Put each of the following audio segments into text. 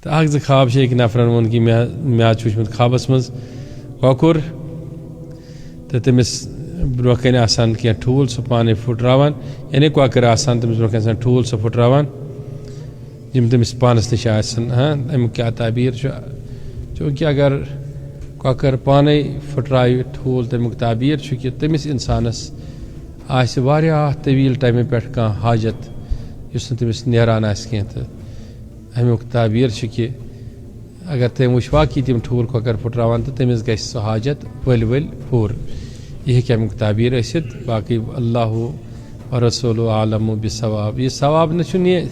تو اکھ زٕ خواب چھِ أکۍ نفرن ووٚن کہِ مےٚ حظ چھُ وٕچھمُت خوابس منٛز کۄکُر تہٕ تٔمِس برونٛہہ کَنہِ آسان کینٛہہ ٹھوٗل سُہ پانَے پھٕٹراوان یعنی کۄکٕر آسان تٔمِس برونٛہہ کَنہِ آسان ٹھوٗل سُہ پھٕٹراوان یِم تٔمِس پانَس نِش آسان اَمیُک کیٛاہ تعبیٖر چھُ چوٗنٛکہِ اگر کۄکر پانے پھٕٹرایہِ ٹھوٗل تَمیُک تعبیٖر چھُ کہِ تٔمِس اِنسانَس آسہِ واریاہ طویٖل ٹایمہِ پٮ۪ٹھ کانٛہہ حاجت یُس نہٕ تٔمِس نیران آسہِ کینٛہہ تہٕ اَمیُک تعبیٖر چھُ کہِ اگر تٔمۍ وٕچھ واقعی تِم ٹھوٗل کۄکر پھٕٹراوان تہٕ تٔمِس گژھِ سُہ حاجت ؤلۍ ؤلۍ پوٗرٕ یہِ ہیٚکہِ اَمیُک تعبیٖر ٲسِتھ باقٕے اللہُ رسوٗلُ عالمُ بِثواب یہِ ثواب نہٕ چھُنہٕ یہِ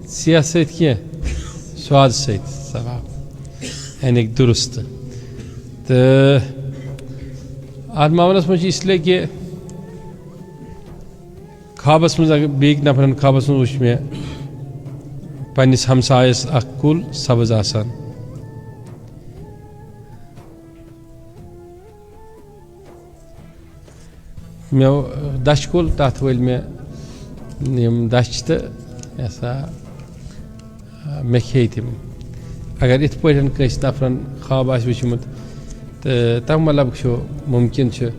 صحت سۭتۍ کینٛہہ سوادٕ سۭتۍ ثواب یعنی درُست تہٕ اَتھ معاملَس منٛز چھِ اِسلیے کہِ خوابَس منٛز اگر بیٚکہِ نفرَن خوابَس منٛز وٕچھ مےٚ پنٛنِس ہمسایَس اکھ کُل سبٕز آسان مےٚ دَچھِ کُل تَتھ ؤلۍ مےٚ یِم دَچھِ تہٕ یہِ ہسا مےٚ کھے تِم اگر یِتھ پٲٹھۍ کٲنٛسہِ نفرَن خواب آسہِ وٕچھمُت تہٕ تَمیُک مطلب چھُ مُمکِن چھُ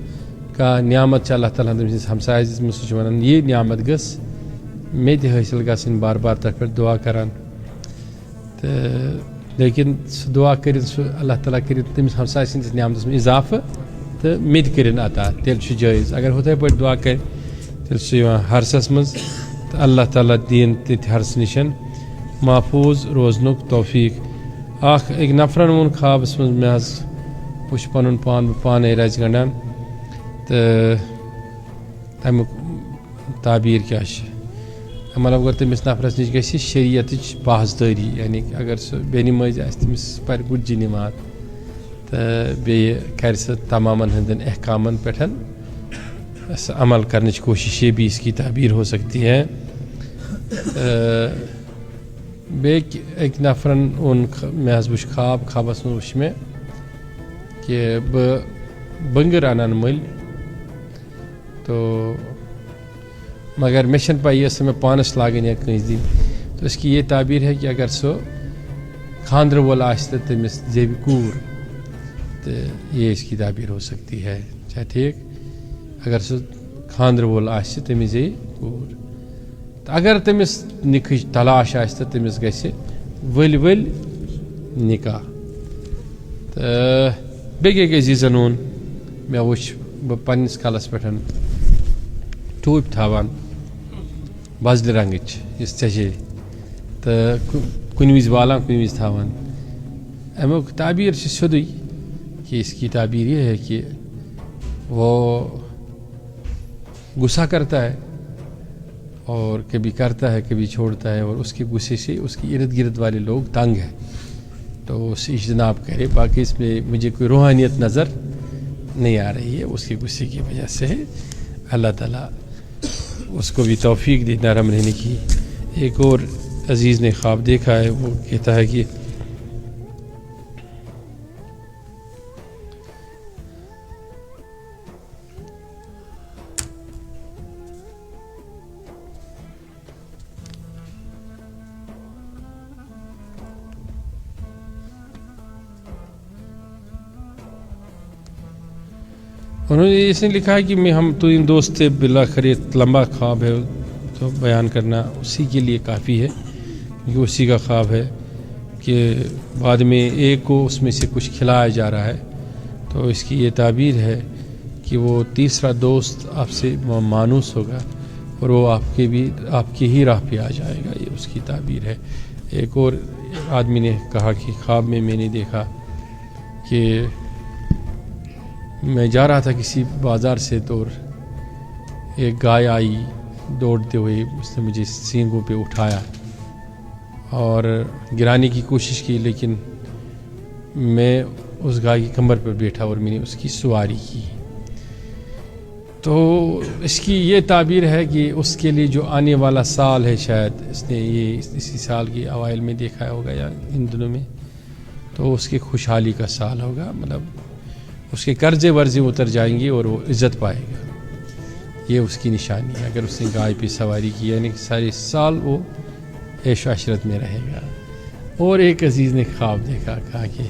کانٛہہ نعمت چھِ اللہ تعالیٰ ہَن تٔمۍ سٕنٛدِس ہمسایَس دِژمٕژ سُہ چھُ وَنان یہِ نعمت گٔژھ مےٚ تہِ حٲصِل گژھٕنۍ بار بار تَتھ پٮ۪ٹھ دُعا کَران تہٕ لیکِن سُہ دُعا کٔرِتھ سُہ اللہ تعالیٰ کٔرِتھ تٔمِس ہمساے سٕنٛدِس نعمتَس منٛز اِضافہٕ تہٕ مےٚ تہِ کٔرِنۍ عطا تیٚلہِ چھُ جٲیِز اگر ہُتھَے پٲٹھۍ دُعا کَرِ تیٚلہِ چھُ سُہ یِوان ہرسَس منٛز تہٕ اللہ تعالیٰ دِیِن تِتہِ ہرسہٕ نِش محفوٗظ روزنُک توفیٖق اکھ أکۍ نفرَن ووٚن خوابَس منٛز مےٚ حظ وٕچھ پَنُن پان بہٕ پانَے رَزِ گنٛڈان تہٕ تَمیُک تعبیٖر کیٛاہ چھِ مطلب گوٚو تٔمِس نفرَس نِش گژھِ شریعتٕچ پاسدٲری یعنی کہ اگر سُہ بیٚنہِ مٔنٛزۍ آسہِ تٔمِس پَرِ گُجہِ نِماز تہٕ بیٚیہِ کَرِ سُہ تمامَن ہٕنٛدٮ۪ن احکامَن پٮ۪ٹھ عمل کرنٕچ کوٗشِش یہ بھی اس کی تعبیر ہو سکتی ہے بیٚکہِ أکۍ نفرَن ووٚن مےٚ حظ وٕچھ خوابَس منٛز وٕچھ مےٚ کہ بہٕ بٔنٛگٕر اَنان مٔلۍ تو مگر مےٚ چھَنہٕ پَے یہِ ٲسا مےٚ پانَس لاگٕنۍ یا کٲنٛسہِ دِنۍ تو اس کی یہ تعبیر ہے کہ اگر سُہ خاندرٕ وول آسہِ تہٕ تٔمِس زیٚوِ کوٗر تہٕ یہ اس کی تعبیر ہو سکتی ہے چھا ٹھیٖک اگر سُہ خاندرٕ وول آسہِ تٔمِس زیٚوِ کوٗر تہٕ اگر تٔمِس نِکہٕچ تلاش آسہِ تہٕ تٔمِس گژھِ ؤلۍ ؤلۍ نِکاح تہٕ بیٚیہِ أکۍ عزیٖزَن ووٚن مےٚ وٕچھ بہٕ پنٛنِس کَلَس پٮ۪ٹھ ٹوٗپۍ تھاوان وۄزلہِ رنٛگٕچ یُس ژےٚ تہٕ کُنہِ وِزِ والان کُنہِ وِزِ تھاوان اَمیُک تعبیٖر چھِ سیوٚدُے کہ اس کی تعبیر یہ ہے کہ وہ غصہ کرتا ہے اور کبھی کرتا ہے کبھی چھوڑتا ہے اور اس کے غصے سے اس کے ارد گرد والے لوگ تنگ ہیں تو اسے اجتناب کرے باقی اس میں مجھے کوئی روحانیت نظر نہیں آ رہی ہے اس کے غصے کی وجہ سے اللہ تعالیٰ اس کو بھی توفیق دے نرم رہنے کی ایک اور عزیز نے خواب دیکھا ہے وہ کہتا ہے کہ انہوں نے اس نے لکھا ہے کہ ہم تو ان دوست تھے بالآخر یہ لمبا خواب ہے تو بیان کرنا اسی کے لیے کافی ہے کیونکہ اسی کا خواب ہے کہ بعد میں ایک کو اس میں سے کچھ کھلایا جا رہا ہے تو اس کی یہ تعبیر ہے کہ وہ تیسرا دوست آپ سے مانوس ہوگا اور وہ آپ کی ہی راہ پہ آ جائے گا یہ اس کی تعبیر ہے ایک اور آدمی نے کہا کہ خواب میں نے دیکھا کہ میں جا رہا تھا کسی بازار سے تو ایک گائے آئی دوڑتے ہوئے اس نے مجھے سینگوں پہ اٹھایا اور گرانے کی کوشش کی لیکن میں اس گائے کی کمر پر بیٹھا اور میں نے اس کی سواری کی تو اس کی یہ تعبیر ہے کہ اس کے لیے جو آنے والا سال ہے شاید اس نے یہ اسی سال کے اوائل میں دیکھا ہوگا یا ان دنوں میں تو اس کی خوشحالی کا سال ہوگا مطلب اس کے قرضے ورضے اتر جائیں گے اور وہ عزت پائے گا یہ اس کی نشانی ہے اگر اس نے گائے پہ سواری کی یعنی کہ سارے سال وہ عیش و عشرت میں رہے گا اور ایک عزیز نے خواب دیکھا، کہا کہ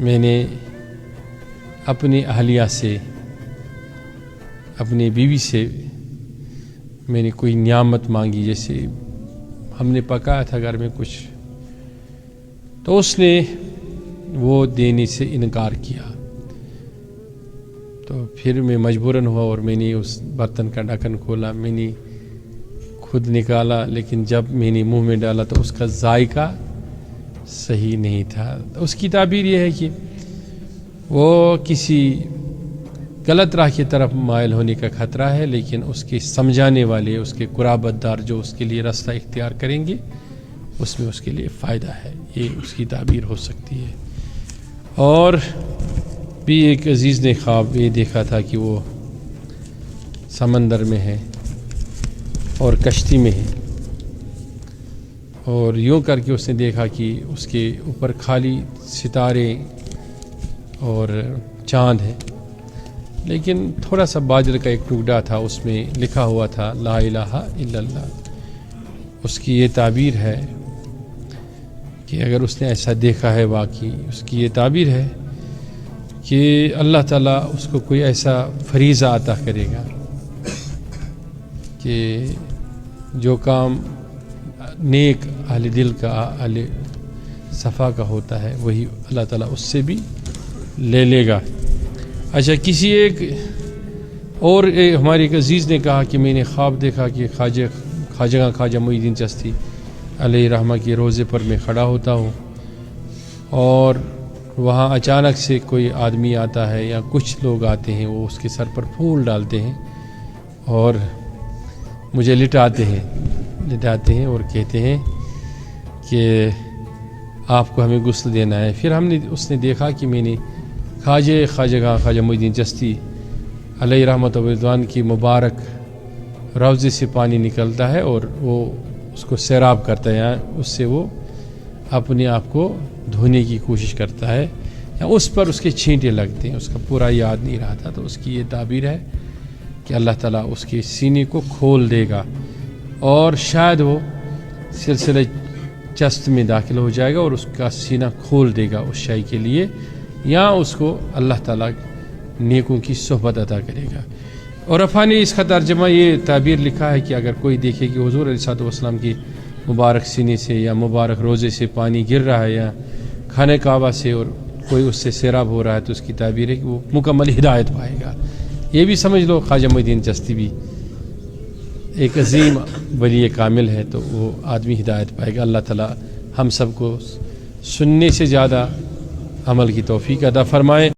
میں نے اپنی اہلیہ سے، اپنی بیوی سے میں نے کوئی نعمت مانگی، جیسے ہم نے پکایا تھا گھر میں کچھ، تو اس نے وہ دینے سے انکار کیا۔ تو پھر میں مجبوراً ہوا اور میں نے اس برتن کا ڈھکن کھولا، میں نے خود نکالا، لیکن جب میں نے منہ میں ڈالا تو اس کا ذائقہ صحیح نہیں تھا۔ اس کی تعبیر یہ ہے کہ وہ کسی غلط راہ کی طرف مائل ہونے کا خطرہ ہے، لیکن اس کے سمجھانے والے، اس کے قرابت دار جو اس کے لیے راستہ اختیار کریں گے، اس میں اس کے لیے فائدہ ہے۔ یہ اس کی تعبیر ہو سکتی ہے۔ اور بھی ایک عزیز نے خواب یہ دیکھا تھا کہ وہ سمندر میں ہے اور کشتی میں ہے، اور یوں کر کے اس نے دیکھا کہ اس کے اوپر خالی ستارے اور چاند ہے، لیکن تھوڑا سا باجر کا ایک ٹکڑا تھا، اس میں لکھا ہوا تھا لا الہ الا اللہ۔ اس کی یہ تعبیر ہے کہ اگر اس نے ایسا دیکھا ہے، واقعی اس کی یہ تعبیر ہے کہ اللہ تعالیٰ اس کو کوئی ایسا فریضہ عطا کرے گا کہ جو کام نیک اہل دل کا، اہل صفا کا ہوتا ہے، وہی اللہ تعالیٰ اس سے بھی لے لے گا۔ اچھا، کسی ایک اور ہمارے ایک عزیز نے کہا کہ میں نے خواب دیکھا کہ خواجہ معین الدین چشتی علیہ رحمہ کے روضے پر میں کھڑا ہوتا ہوں، اور وہاں اچانک سے کوئی آدمی آتا ہے یا کچھ لوگ آتے ہیں، وہ اس کے سر پر پھول ڈالتے ہیں اور مجھے لٹاتے ہیں اور کہتے ہیں کہ آپ کو ہمیں غسل دینا ہے۔ پھر اس نے دیکھا کہ میں نے خواجہ معین الدین چشتی علیہ رحمۃ و رضوان کی مبارک روضے سے پانی نکلتا ہے اور وہ اس کو سیراب کرتا ہے، اس سے وہ اپنے آپ کو دھونے کی کوشش کرتا ہے، یا اس پر اس کے چھینٹے لگتے ہیں۔ اس کا پورا یاد نہیں رہا تھا، تو اس کی یہ تعبیر ہے کہ اللہ تعالیٰ اس کے سینے کو کھول دے گا، اور شاید وہ سلسلہ چست میں داخل ہو جائے گا اور اس کا سینہ کھول دے گا اس شے کے لیے، یا اس کو اللہ تعالیٰ نیکوں کی صحبت عطا کرے گا۔ اور افا نے اس کا ترجمہ یہ تعبیر لکھا ہے کہ اگر کوئی دیکھے کہ حضور علیہ الصلوۃ والسلام کی مبارک سینے سے یا مبارک روزے سے پانی گر رہا ہے، یا خانہ کعبہ سے اور کوئی اس سے سیراب ہو رہا ہے، تو اس کی تعبیر ہے کہ وہ مکمل ہدایت پائے گا۔ یہ بھی سمجھ لو خواجہ معین الدین چشتی بھی ایک عظیم ولی کامل ہے، تو وہ آدمی ہدایت پائے گا۔ اللہ تعالیٰ ہم سب کو سننے سے زیادہ عمل کی توفیق عطا فرمائے۔